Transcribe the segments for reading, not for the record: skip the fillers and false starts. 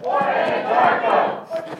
or Anadarko, or the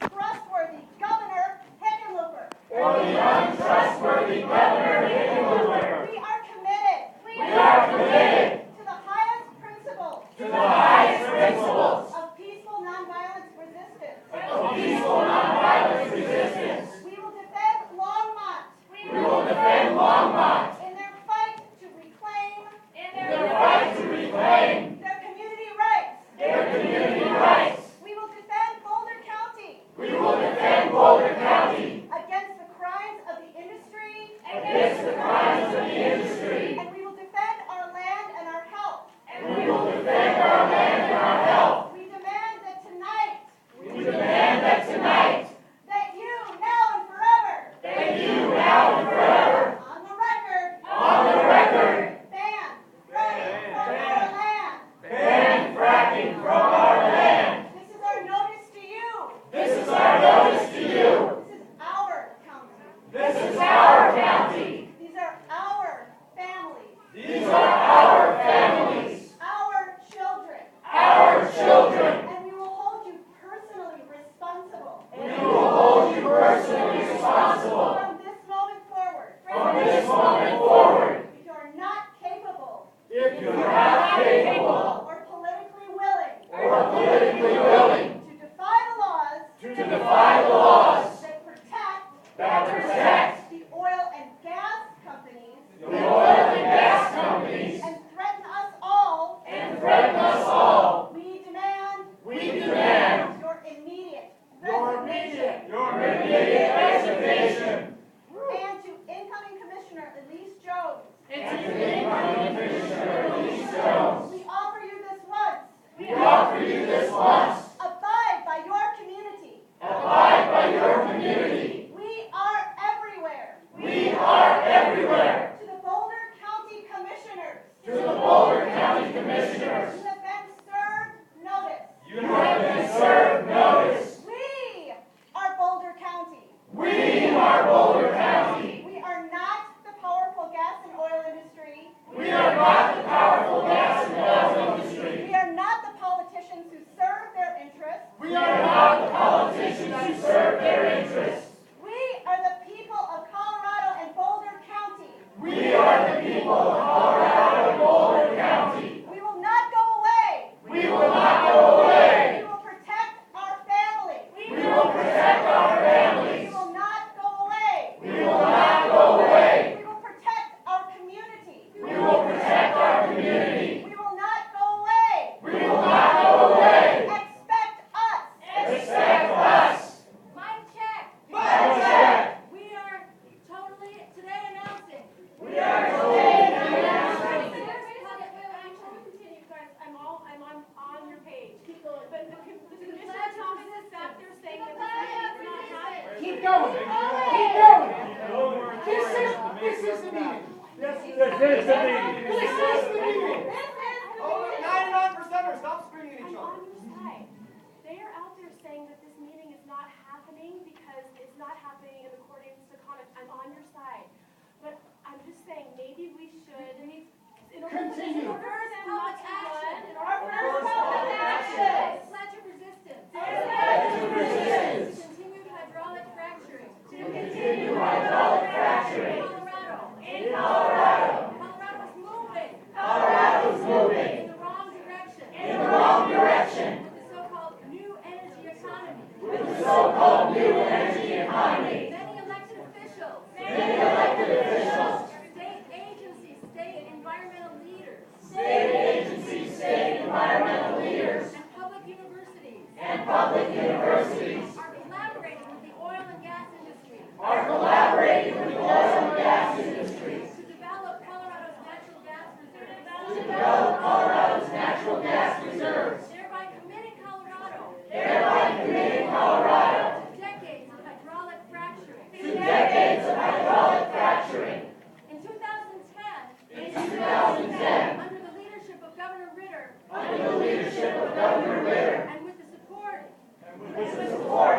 untrustworthy Governor Hickenlooper. or the untrustworthy Governor Hickenlooper. We are committed. We are committed to the highest principles. to the highest principles of peaceful nonviolence resistance. of peaceful nonviolence resistance. We will defend Longmont. We will defend Longmont in their fight to reclaim their right to reclaim their community rights. their community rights. We will defend Boulder County We will defend Boulder County against the crimes of the industry, against the crimes of the industry. and we will defend our land and our health. And we will defend our land and our health. We demand that tonight, We demand that tonight, that you, now and forever, that you now and forever, on the record, on the record, ban fracking from our land. ban fracking from our land. This is our notice to you. This is our notice to you. This is our county. This is our county. These are our families, These are our families, our children, our children. and we will hold you personally responsible. We will hold you personally responsible From this moment forward, from this moment forward. if you are not capable If you are not capable or politically willing or politically willing to defy the laws to defy the laws that protect that protect the oil and gas companies the oil and gas companies and threaten us all, and threaten us all, we demand we demand your immediate your resignation. immediate resignation. And to incoming Commissioner Elise Jones, And to the incoming Commissioner Elise Jones, we offer you this once. we offer you this once. Abide by your community. Abide by your community. We are everywhere. We are everywhere. To the Boulder County Commissioners, To the Boulder County Commissioners, you have been served notice. you have been served notice. We are Boulder County. We are Boulder County. We are not the powerful gas and oil industry. We are not the powerful gas and oil industry. We are not the politicians who serve their interests. We are not the politicians who serve their interests. We are the people of Colorado and Boulder County. We are the people of Colorado and Boulder County. We will not go away. We will not go away. We will protect our families. We will protect our We families. will not go away. We will not go away. We will protect our community. We will protect our community. We will not go away. We will not go away. Expect us. Expect us. Mic check. Mic check. We are totally today announcing. We are today announcing. Continue, guys. I'm on your page. Keep going. But the Commissioner Thomas is back there saying that this is not happening. Keep going. Keep going. This is the meeting. This is the meeting. This is the meeting. Oh, 99%ers, stop screaming at I'm each on other. your side. They are out there saying that this meeting is not happening because it's not happening in accordance to conduct. I'm on your side. But I'm just saying, maybe we should, in order Continue. to first public action. In Our order first to public action. Pledge of resistance. Pledge of resistance. Continued hydraulic fracturing. Continue hydraulic fracturing. Colorado. In Colorado. Colorado's moving. Colorado's moving. In the wrong direction. In the wrong direction. With the so-called new energy economy. With the so-called new energy economy. Many elected officials. Many elected officials. State agencies, state environmental leaders. State agencies, state environmental leaders. And public universities. And public universities Are collaborating with the oil and gas industry. are collaborating with the oil and gas industry To develop Colorado's natural gas reserves. to develop Colorado's natural gas reserves, Thereby committing Colorado. thereby committing Colorado To decades of hydraulic fracturing. to decades of hydraulic fracturing. In 2010. In 2010, Under the leadership of Governor Ritter. under the leadership of Governor Ritter, And with the support. with the support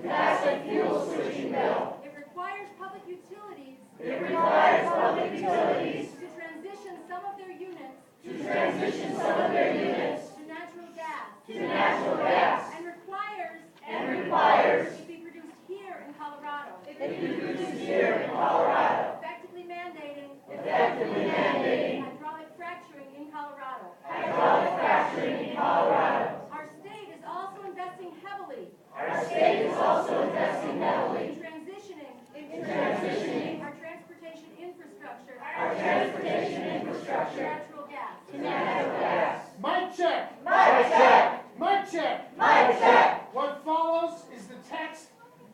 pass a fuel switching bill. It requires public utilities It requires public utilities to transition some of their units to transition some of their units to natural gas. to natural gas And requires and it be produced here in Colorado. it be produced here in Colorado, Effectively mandating hydraulic fracturing in Colorado. hydraulic fracturing in Colorado. Our state is also investing heavily Our state is also investing heavily in transitioning transitioning our transportation infrastructure our transportation to infrastructure natural gas. to natural gas. Mic check. Mic check! Mic check. Mic check! What follows is the text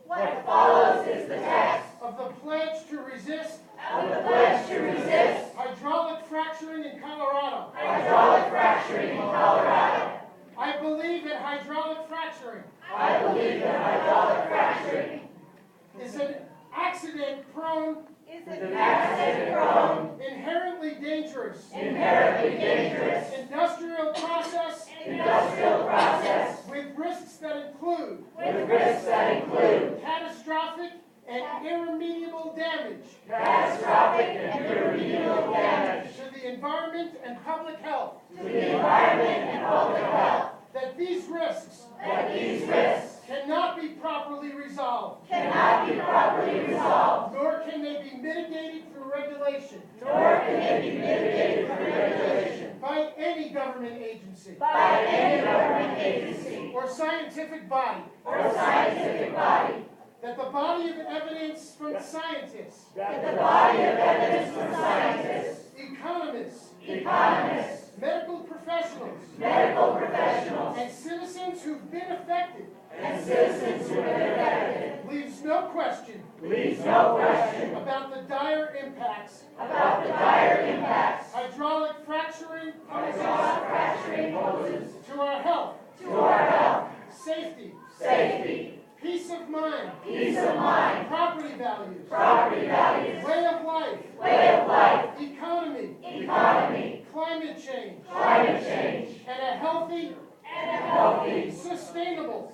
What follows is the text of the pledge to resist of the pledge to resist hydraulic fracturing in Colorado. hydraulic fracturing in Colorado. I believe that hydraulic fracturing I believe that hydraulic fracturing is an accident-prone, accident-prone, inherently dangerous inherently dangerous industrial process industrial process with risks that include with risks that include catastrophic and irremediable damage catastrophic and irremediable damage to the environment and public health. to the environment and public health. That these risks That these risks cannot be properly resolved, cannot be properly resolved, nor can they be mitigated through regulation nor can they be mitigated through regulation by any government agency by any government agency or scientific body. or scientific body. That the body of evidence from scientists, That the body of evidence from scientists, economists, economists, medical professionals, medical professionals, and citizens who've been affected and citizens who have been affected leaves no question leaves no question about the dire impacts about the dire impacts hydraulic fracturing hydraulic fracturing poses to our health, to our health, safety, safety, peace of mind, peace of mind, property values, property values, way of life, economy, economy, climate change, climate change, and a healthy,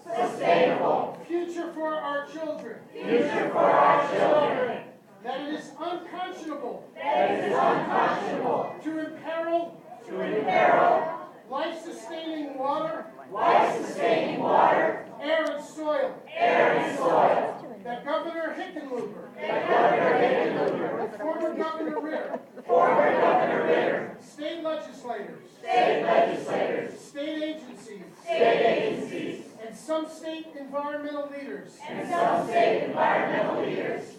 sustainable future for our children. future for our children. That it is unconscionable That it is unconscionable to imperil to imperil life-sustaining water, life-sustaining water, air, and soil. That Governor Hickenlooper, former Governor Ritter, state legislators, state agencies, and some state environmental leaders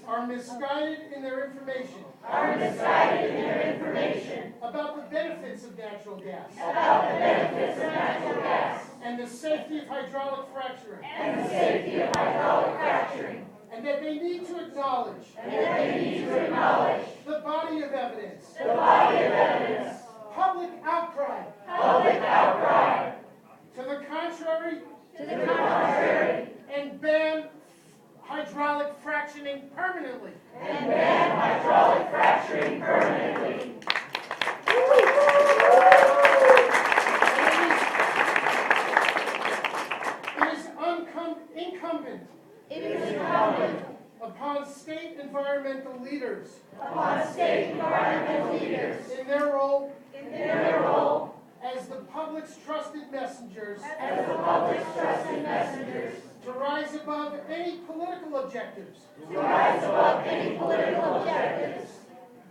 are misguided in their information about the benefits of natural gas and the safety of hydraulic fracturing, and that they need to acknowledge the body of evidence, public outcry to the contrary, and ban hydraulic fracturing permanently. It is incumbent upon state environmental leaders in their role as the public's trusted messengers to rise above any political objectives,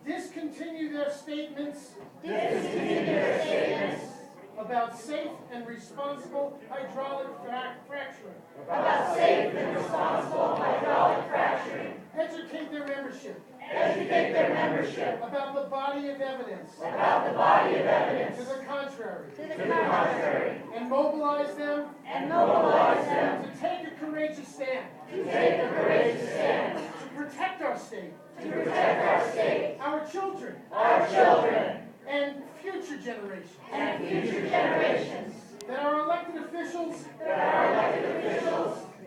discontinue their statements about safe and responsible hydraulic fracturing, educate their membership about the body of evidence to the contrary, and mobilize them to take a courageous stand to protect our state, our children, and future generations. That our elected officials,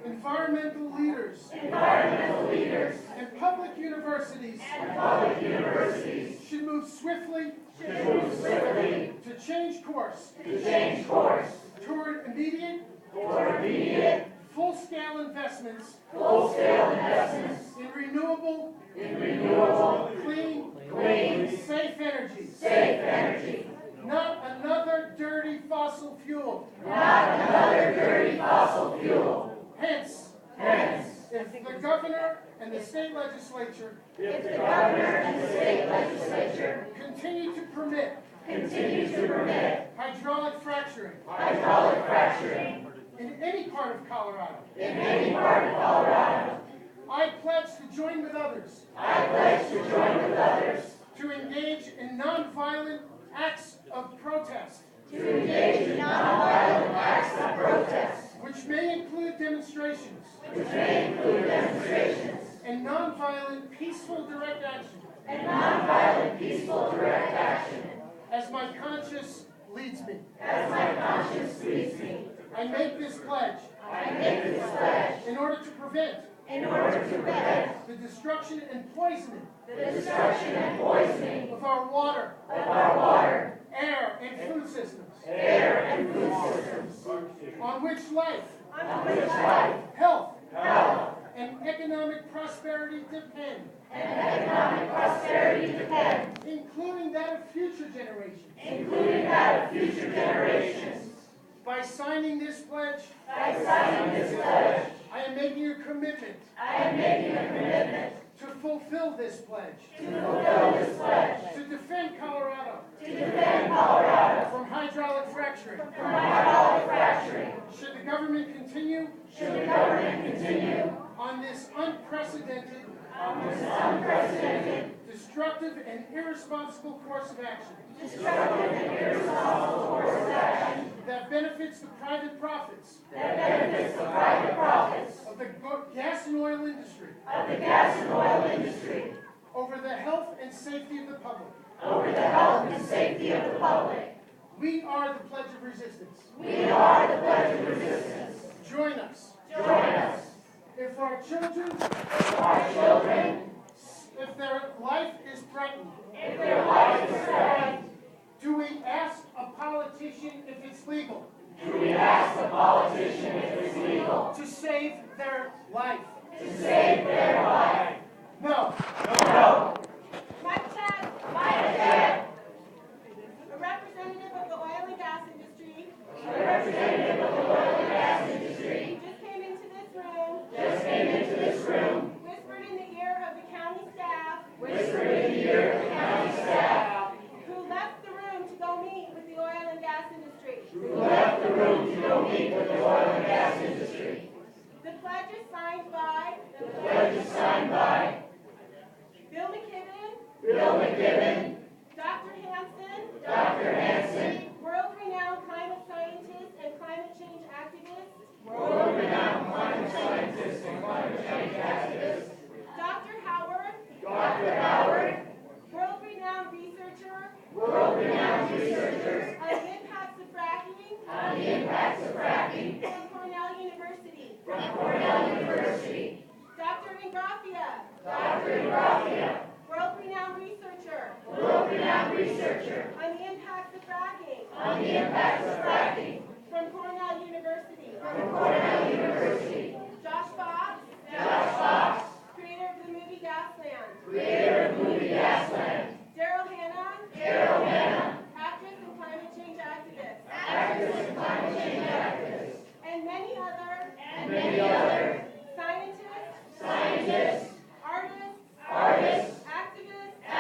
environmental leaders, and public universities should move swiftly to change course toward immediate, full-scale investments in renewable, clean, safe energy. Not another dirty fossil fuel. Hence, if the governor and the state legislature continue to permit hydraulic fracturing in any part of Colorado, I pledge to join with others to engage in nonviolent acts of protest, which may include demonstrations and nonviolent peaceful direct action, as my conscience leads me. I make this pledge in order to prevent the destruction and poisoning of our water, air, and food systems, on which life, health, and economic prosperity depend, including that of future generations. By signing this pledge, I am making a commitment to fulfill this pledge, to defend Colorado from hydraulic fracturing. Should the government continue on this unprecedented, destructive and irresponsible course of action that benefits the private profits of the gas and oil industry over the health and safety of the public. We are the Pledge of Resistance. Join us. If our children, if their life is threatened, do we ask a politician if it's legal? To save their life? No. Mike Chad, a representative of the oil and gas industry, just came into this room, whispered in the ear of the county staff, who left the room to go meet with the oil and gas industry. The pledge is signed by Bill McKibben, Dr. Hansen, world-renowned climate scientist and climate change activist, Dr. Howard, world-renowned researcher on the impacts of fracking from Cornell University, Dr. Ingraffia, world-renowned researcher on the impacts of fracking from Cornell University, Josh Fox, creator of the movie Gasland, Daryl Hannah, actress and climate change activist, and many other scientists, artists,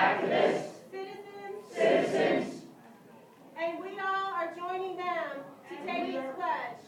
activists, citizens, and we all are joining them to take this pledge.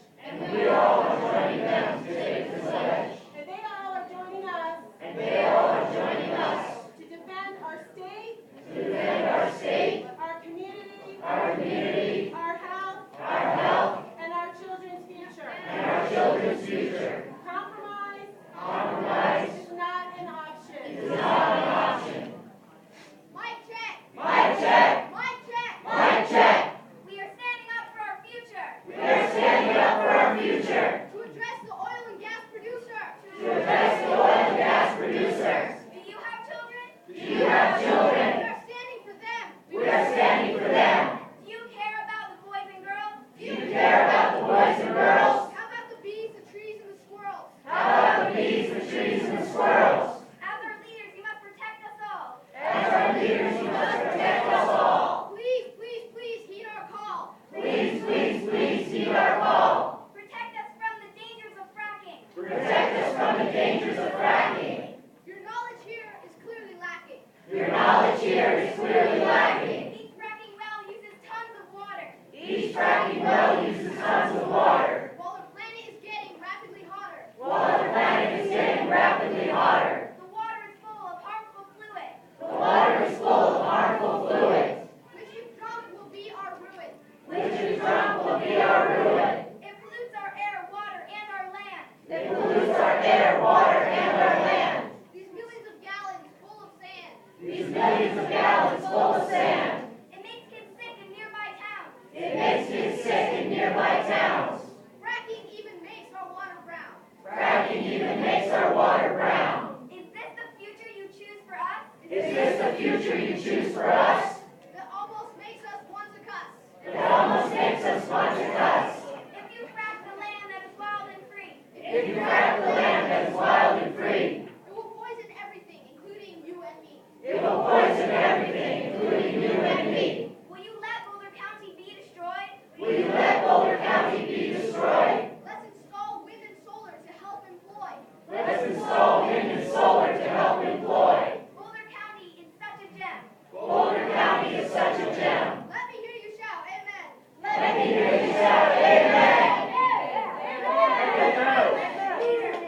rapidly hotter. The water is full of harmful fluids. The water is full of harmful fluids. Which if drunk will be our ruin. Which if drunk will be our ruin. It pollutes our air, water, and our land. It pollutes our air, water, and our land. These millions of gallons full of sand. These millions of gallons full of sand. It makes kids sick in nearby towns. It makes kids sick in nearby towns. Fracking even makes our water brown. Fracking even makes our water brown. Is this the future you choose for us? Is this the future you choose for us? That almost makes us want to cuss. It almost makes us want to cuss. If you frack the land that is wild and free, If you frack the land that is wild and free, it will poison everything, including you and me. it will poison everything, including you and me. Will you let Boulder County be destroyed? Will you let Boulder County be destroyed? Let's install wind and solar to help employ. Let's install wind and solar to help employ. Boulder County is such a gem. Boulder County is such a gem. Let me hear you shout, amen. Let me hear you shout, amen.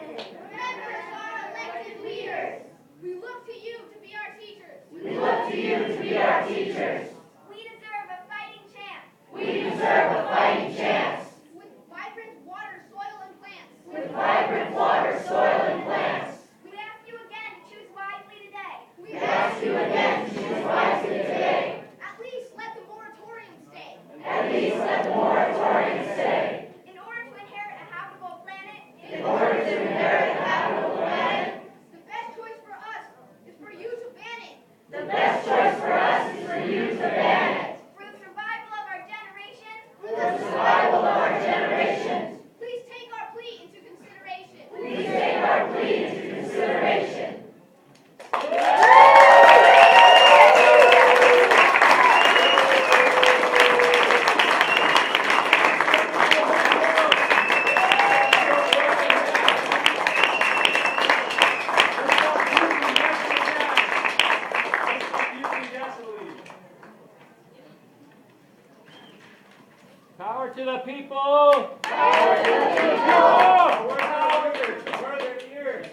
Remember our elected leaders. We look to you to be our teachers. We look to you to be our teachers. We deserve a fighting chance. We deserve a fighting chance. With vibrant water, soil, and plants. With vibrant water, soil, and plants. We ask you again to choose wisely today. We ask you again to choose wisely today. At least let the moratorium stay. At least let the moratorium stay. In order to inherit a habitable planet, In order to inherit a habitable planet, the best choice for us is for you to ban it. the best choice for us is for you to ban it. For the survival of our generation, For the survival of our generations, please take our plea into consideration. please take our plea into consideration. Power to the people! Power to the Oh, where's our leaders? Where are their ears?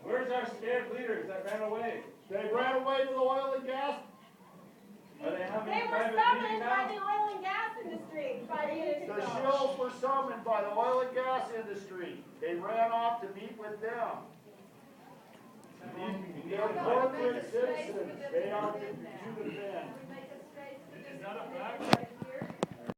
Where's our scared leaders that ran away? They ran away to the oil and gas. Are they having They a were private summoned meeting by now? the oil and gas industry 5 years The ago. shills were summoned by the oil and gas industry. They ran off to meet with them. They're corporate citizens. They are to defend. Is that a fact?